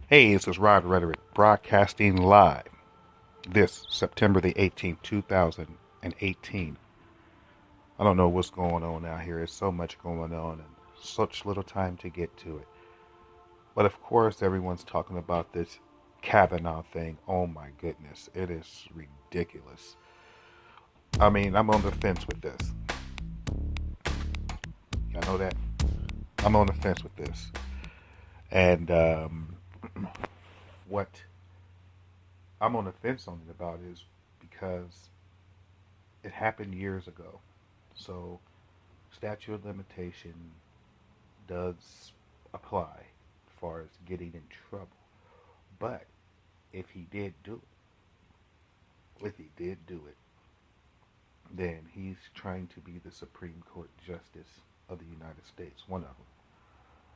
Hey, this is Rod Rhetoric, broadcasting live this September the 18th, 2018. I don't know what's going on out here. There's so much going on and such little time to get to it. But of course, everyone's talking about this Kavanaugh thing. Oh my goodness, it is ridiculous. I mean, I'm on the fence with this. Y'all know that? I'm on the fence with this. And what I'm on the fence on it about is because it happened years ago. So statute of limitation does apply as far as getting in trouble. But if he did do it, then he's trying to be the Supreme Court Justice of the United States, one of them.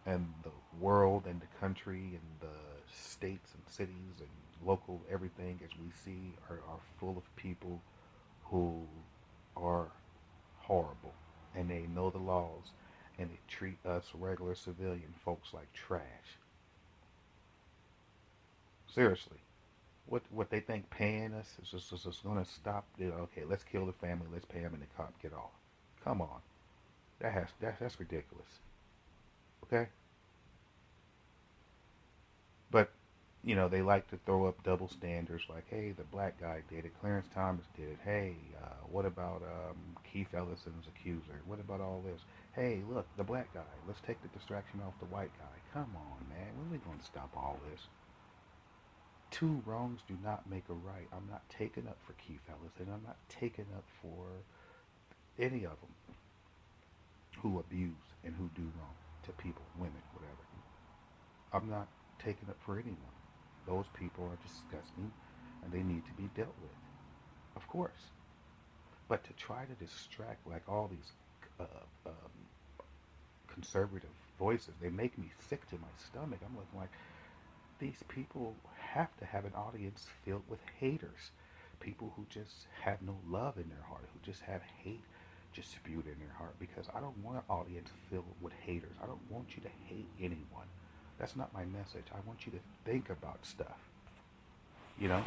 And the world and the country and the states and cities and local everything as we see are full of people who are horrible and they know the laws and they treat us regular civilian folks like trash. Seriously. What they think paying us is just going to stop. Okay, let's kill the family. Let's pay them, and the cop get off. Come on, that's ridiculous. Okay, but they like to throw up double standards. Like, hey, the black guy did it. Clarence Thomas did it. Hey, what about Keith Ellison's accuser? What about all this? Hey, look, the black guy. Let's take the distraction off the white guy. Come on, man. When are we going to stop all this? Two wrongs do not make a right. I'm not taking up for Keith Ellison. I'm not taking up for any of them who abuse and who do wrong to people, women, whatever. I'm not taking up for anyone. Those people are disgusting and they need to be dealt with, of course. But to try to distract like all these conservative voices, they make me sick to my stomach. I'm looking like these people have to have an audience filled with haters. People who just have no love in their heart, who just have hate just spewed in their heart. Because I don't want an audience filled with haters. I don't want you to hate anyone. That's not my message. I want you to think about stuff. You know?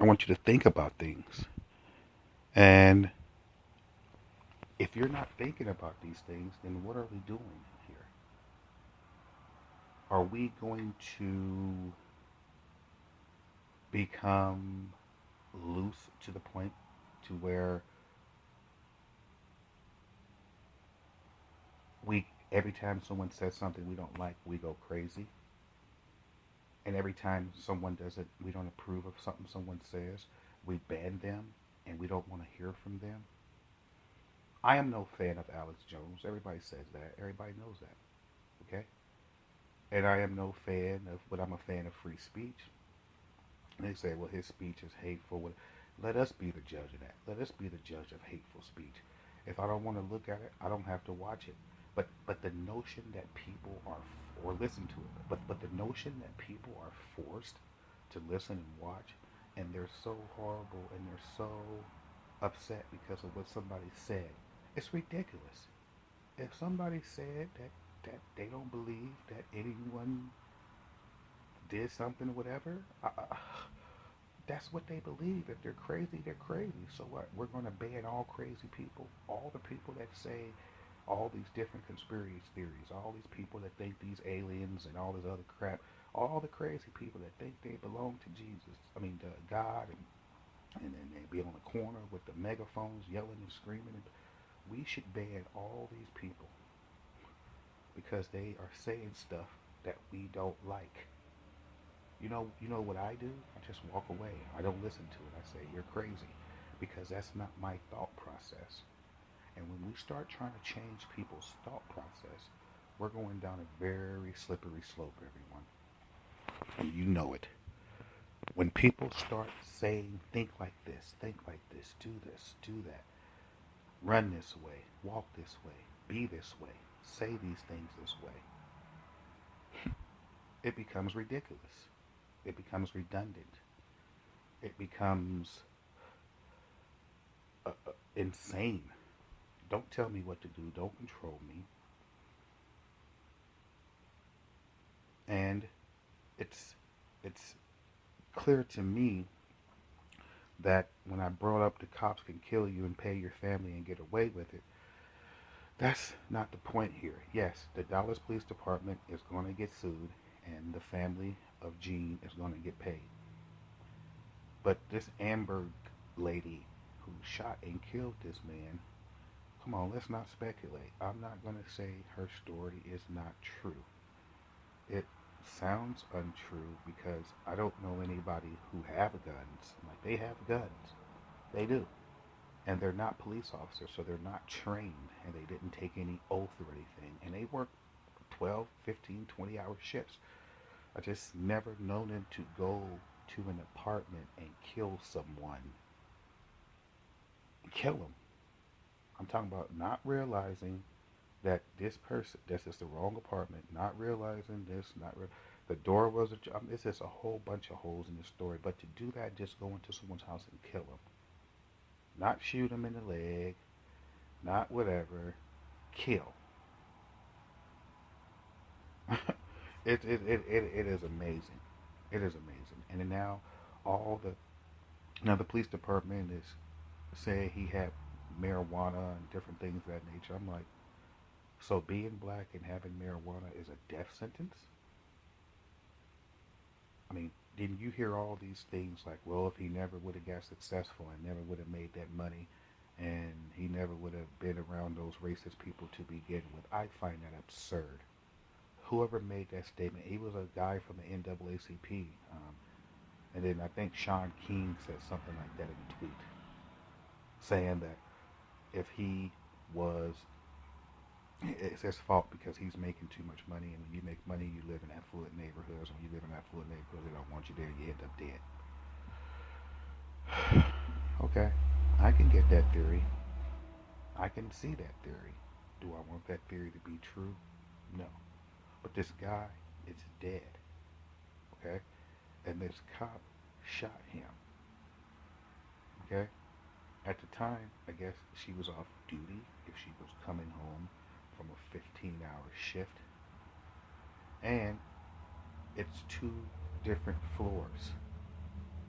I want you to think about things. And if you're not thinking about these things, then what are we doing here? Are we going to become loose to the point to where we every time someone says something we don't like, we go crazy? And every time someone does it, we don't approve of something someone says, we ban them and we don't want to hear from them? I am no fan of Alex Jones. Everybody says that. Everybody knows that. Okay? And I am no fan of, but I'm a fan of free speech. And they say, well, his speech is hateful. Let us be the judge of that. Let us be the judge of hateful speech. If I don't want to look at it, I don't have to watch it. But the notion that people are, or listen to it, but the notion that people are forced to listen and watch, and they're so horrible and they're so upset because of what somebody said, it's ridiculous. If somebody said that they don't believe that anyone did something or whatever, that's what they believe. If they're crazy, they're crazy. So what? We're going to ban all crazy people, all the people that say all these different conspiracy theories, all these people that think these aliens and all this other crap, all the crazy people that think they belong to Jesus, I mean to God, and then they be on the corner with the megaphones yelling and screaming. We should ban all these people because they are saying stuff that we don't like. You know what I do? I just walk away. I don't listen to it. I say you're crazy because that's not my thought process. And when we start trying to change people's thought process, we're going down a very slippery slope, everyone. And you know it. When people start saying, think like this, do that, run this way, walk this way, be this way, say these things this way, it becomes ridiculous. It becomes redundant. It becomes insane. Don't tell me what to do. Don't control me. And it's it's clear to me that when I brought up the cops can kill you and pay your family and get away with it, that's not the point here. Yes, the Dallas Police Department is going to get sued and the family of Gene is going to get paid. But this Amber lady who shot and killed this man, come on, let's not speculate. I'm not going to say her story is not true. It sounds untrue because I don't know anybody who have guns. Like, they have guns. They do. And they're not police officers, so they're not trained, and they didn't take any oath or anything. And they work 12, 15, 20-hour shifts. I just never known them to go to an apartment and kill someone. Kill them. I'm talking about not realizing that this person, this is the wrong apartment, not realizing this, the door was it's just a whole bunch of holes in the story. But to do that, just go into someone's house and kill them. Not shoot them in the leg, not whatever, kill. It is amazing. It is amazing. And then now the police department is saying he had marijuana and different things of that nature. I'm like, so being black and having marijuana is a death sentence? I mean, didn't you hear all these things like, well, if he never would have got successful and never would have made that money and he never would have been around those racist people to begin with? I find that absurd. Whoever made that statement, he was a guy from the NAACP. And then I think Sean King said something like that in a tweet, saying that if he was, it's his fault because he's making too much money, and when you make money, you live in affluent neighborhoods. When you live in affluent neighborhoods, they don't want you there, you end up dead. Okay, I can get that theory. I can see that theory. Do I want that theory to be true? No. But this guy is dead. Okay? And this cop shot him. Okay? At the time, I guess she was off duty if she was coming home from a 15-hour shift. And it's 2 different floors.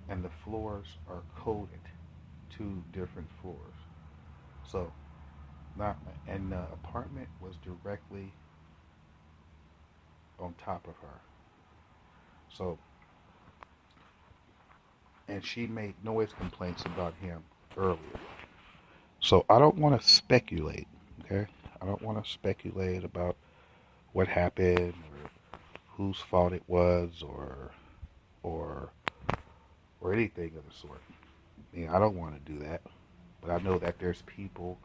And the floors are coded. 2 different floors. So, and the apartment was directly on top of her. So, and she made noise complaints about him earlier. So I don't want to speculate, okay? I don't want to speculate about what happened or whose fault it was or anything of the sort. I don't want to do that. But I know that there's people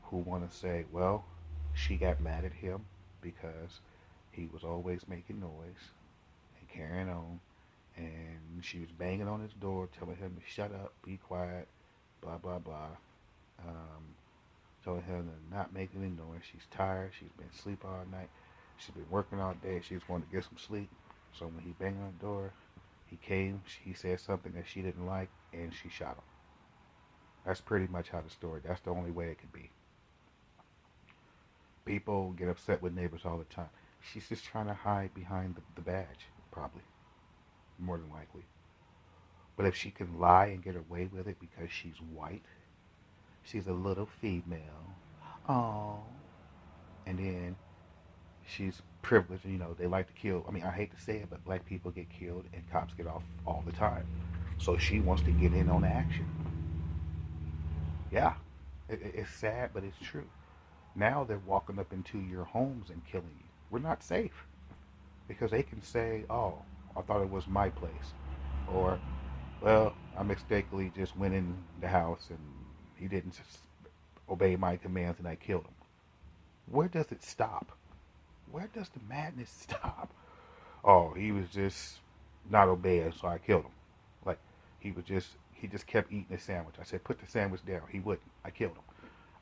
who want to say, well, she got mad at him because he was always making noise and carrying on, and she was banging on his door, telling him to shut up, be quiet, blah, blah, blah. Telling him to not make any noise. She's tired. She's been asleep all night. She's been working all day. She just wanted to get some sleep. So when he banged on the door, he came, he said something that she didn't like, and she shot him. That's pretty much how the story, that's the only way it could be. People get upset with neighbors all the time. She's just trying to hide behind the badge, probably. More than likely. But if she can lie and get away with it because she's white, she's a little female, oh, and then she's privileged, they like to kill. I mean, I hate to say it, but black people get killed and cops get off all the time. So she wants to get in on the action. Yeah, it's sad, but it's true. Now they're walking up into your homes and killing you. We're not safe. Because they can say, oh, I thought it was my place. Or, well, I mistakenly just went in the house and he didn't obey my commands and I killed him. Where does it stop? Where does the madness stop? Oh, he was just not obeying, so I killed him. Like, he just kept eating the sandwich. I said, put the sandwich down. He wouldn't. I killed him.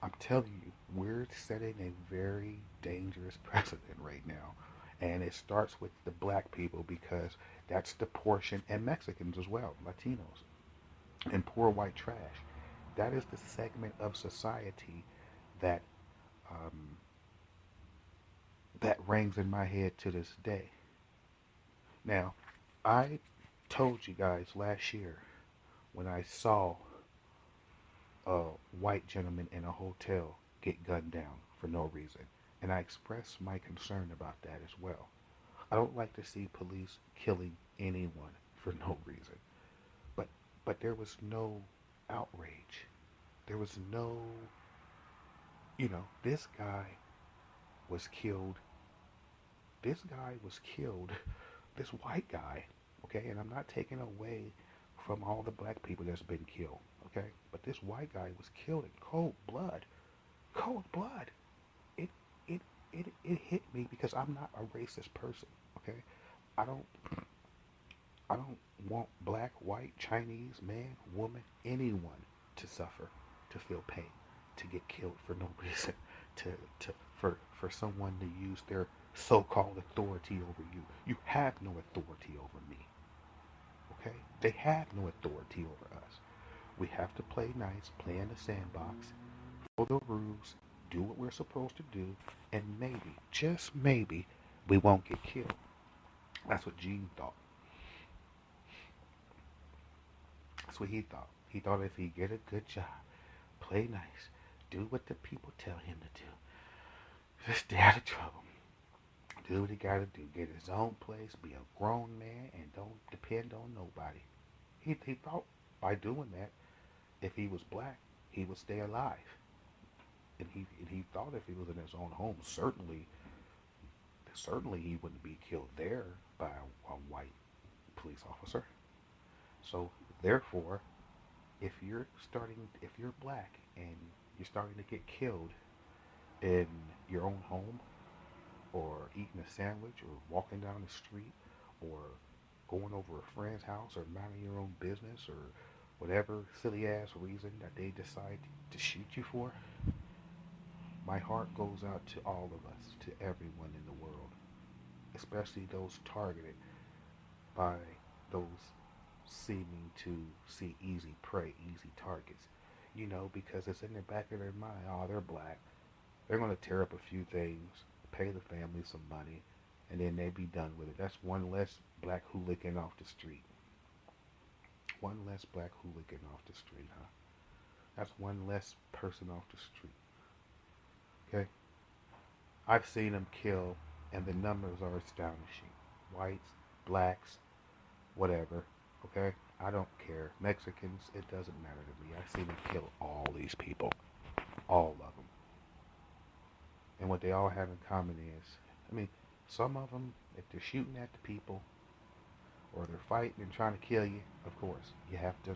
I'm telling you, we're setting a very dangerous precedent right now. And it starts with the black people because that's the portion, and Mexicans as well, Latinos, and poor white trash. That is the segment of society that that rings in my head to this day. Now, I told you guys last year when I saw a white gentleman in a hotel get gunned down for no reason, and I expressed my concern about that as well. I don't like to see police killing anyone for no reason. But there was no outrage. There was no, this guy was killed. This guy was killed. This white guy, okay? And I'm not taking away from all the black people that's been killed, okay? But this white guy was killed in cold blood. Cold blood. It hit me because I'm not a racist person, okay? I don't want black, white, Chinese, man, woman, anyone to suffer, to feel pain, to get killed for no reason, for someone to use their so-called authority over you. You have no authority over me, okay? They have no authority over us. We have to play nice, play in the sandbox, follow the rules, do what we're supposed to do, and maybe, just maybe, we won't get killed. That's what Gene thought. That's what he thought. He thought if he get a good job, play nice, do what the people tell him to do, just stay out of trouble, do what he got to do, get his own place, be a grown man, and don't depend on nobody. He thought by doing that, if he was black, he would stay alive. And he thought if he was in his own home, certainly he wouldn't be killed there by a white police officer. So therefore, if you're black and you're starting to get killed in your own home, or eating a sandwich, or walking down the street, or going over a friend's house, or minding your own business, or whatever silly ass reason that they decide to shoot you for, my heart goes out to all of us, to everyone in the world, especially those targeted by those seeming to see easy prey, easy targets. Because it's in the back of their mind, oh, they're black. They're going to tear up a few things, pay the family some money, and then they be done with it. That's one less black hooligan off the street. One less black hooligan off the street, huh? That's one less person off the street. Okay? I've seen them kill, and the numbers are astonishing. Whites, blacks, whatever. Okay? I don't care. Mexicans, it doesn't matter to me. I've seen them kill all these people. All of them. And what they all have in common is, some of them, if they're shooting at the people, or they're fighting and trying to kill you, of course, you have to,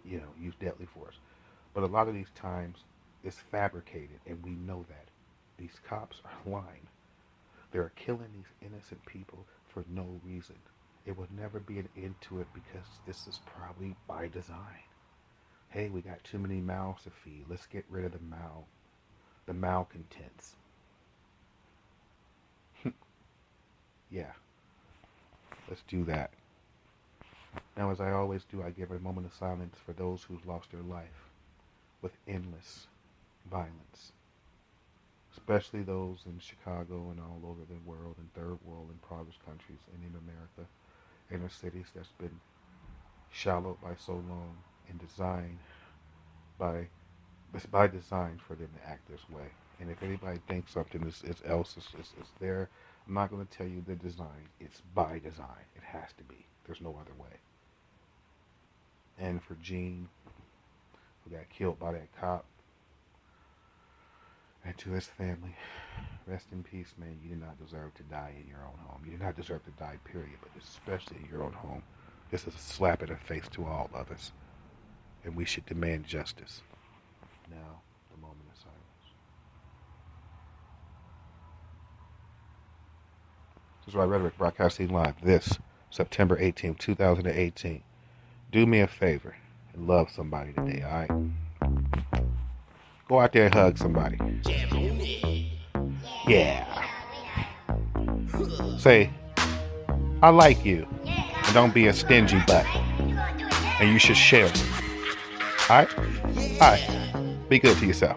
use deadly force. But a lot of these times, it's fabricated, and we know that. These cops are lying. They're killing these innocent people for no reason. It would never be an end to it because this is probably by design. Hey, we got too many mouths to feed. Let's get rid of the malcontents. Yeah, let's do that. Now, as I always do, I give a moment of silence for those who've lost their life with endless violence, especially those in Chicago and all over the world, in third world and progress countries, and in America, inner cities that's been shallowed by so long and designed by design for them to act this way. And if anybody thinks something else is there, I'm not going to tell you the design. It's by design. It has to be. There's no other way. And for Gene, who got killed by that cop, and to his family, rest in peace, man. You did not deserve to die in your own home. You did not deserve to die, period, but especially in your own home. This is a slap in the face to all of us, and we should demand justice. Now, the moment of silence. This is Rod Rhetoric, broadcasting live this September 18th, 2018. Do me a favor and love somebody today, all right? Go out there and hug somebody. Yeah. Say, I like you. And don't be a stingy butt. And you should share it. Alright? Alright. Be good to yourself.